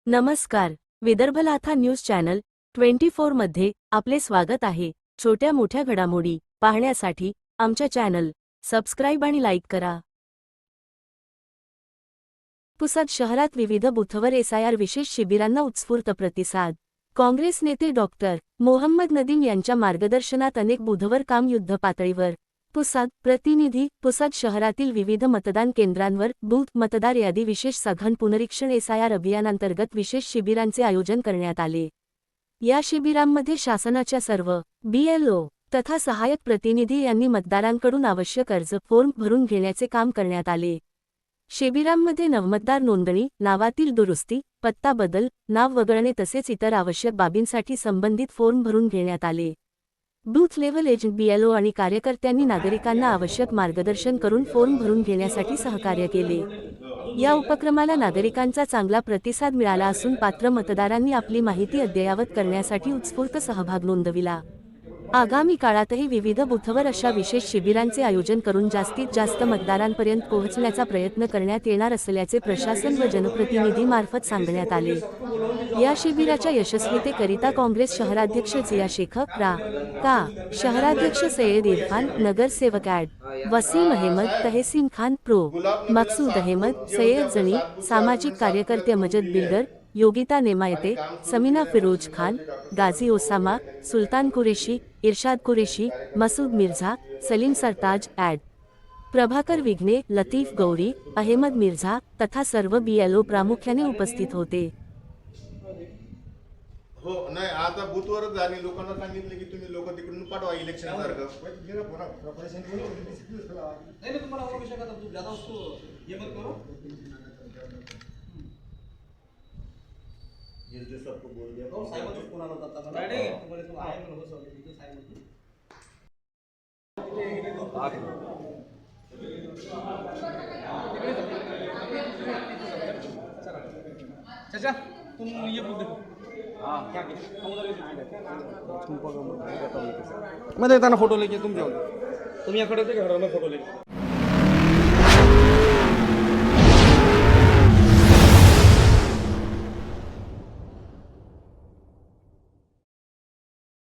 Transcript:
नमस्कार. विदर्भलाथा news channel 24 मध्ये आपले स्वागत आहे. छोट्या मोठ्या घडामोडी पाहण्यासाठी आमच्या चॅनल सबस्क्राइब आणि लाईक करा. पुसद शहरात विविध बूथवर एसआयआर विशेष शिबिरांना उत्स्फूर्त प्रतिसाद. काँग्रेस नेते डॉक्टर मोहम्मद नदीम यांच्या मार्गदर्शनात अनेक बूथवर काम युद्धपातळीवर. पुसद प्रतिनिधी. पुसद शहरातील विविध मतदान केंद्रांवर बूथ मतदार यादी विशेष सघन पुनरीक्षण एसआयआर अभियानांतर्गत विशेष शिबिरांचे आयोजन करण्यात आले. या शिबिरांमध्ये शासनाच्या सर्व बीएलओ तथा सहाय्यक प्रतिनिधी यांनी मतदारांकडून आवश्यक अर्ज फॉर्म भरून घेण्याचे काम करण्यात आले. शिबिरांमध्ये नवमतदार नोंदणी, नावातील दुरुस्ती, पत्ता बदल, नाव वगळणे तसेच इतर आवश्यक बाबींसाठी संबंधित फॉर्म भरून घेण्यात आले. बूथ लेव्हल एजंट बीएलओ आणि कार्यकर्त्यांनी नागरिकांना आवश्यक मार्गदर्शन करून फॉर्म भरून घेण्यासाठी सहकार्य केले. या उपक्रमाला नागरिकांचा चांगला प्रतिसाद मिळाला असून पात्र मतदारांनी आपली माहिती अद्ययावत करण्यासाठी उत्स्फूर्त सहभाग नोंदविला. आगामी काळातही विविध बूथवर अशा विशेष शिबिरांचे आयोजन करून जास्तीत जास्त मतदारांपर्यंत पोहोचण्याचा प्रयत्न करण्यात येणार असल्याचे प्रशासन व जनप्रतिनिधीमार्फत सांगण्यात आले. या शिबिराच्या यशस्वीतेकरिता काँग्रेस शहराध्यक्ष जिया शेख का, शहराध्यक्ष सय्यद इरफान, नगरसेवक ॲड. वसीम अहमद, तहसीन खान, प्रो. मकसूद अहमद, सय्यद जनी, सामाजिक कार्यकर्ते मजद बिल्डर, योगिता नेमायते, समीना फिरोज खान, गाझी ओसामा, सुलतान कुरेशी, इरशाद कुरेशी, मसूद मिर्झा, सलीम सरताज, ॲड. प्रभाकर विघ्ने, लतीफ गौरी, अहमद मिर्झा तथा सर्व बीएलओ प्रामुख्याने उपस्थित होते. हो नाही, आता बूथवरच आणि लोकांना सांगितले की तुम्ही लोक तिकडून पाठवा इलेक्शन सारखं. सबको बोल दिया चाचा तुम ये बोल दो. मैं देता ना फोटो लेके तुम जाओ. तुम यहाँ खड़े थे, घर में फोटो लेके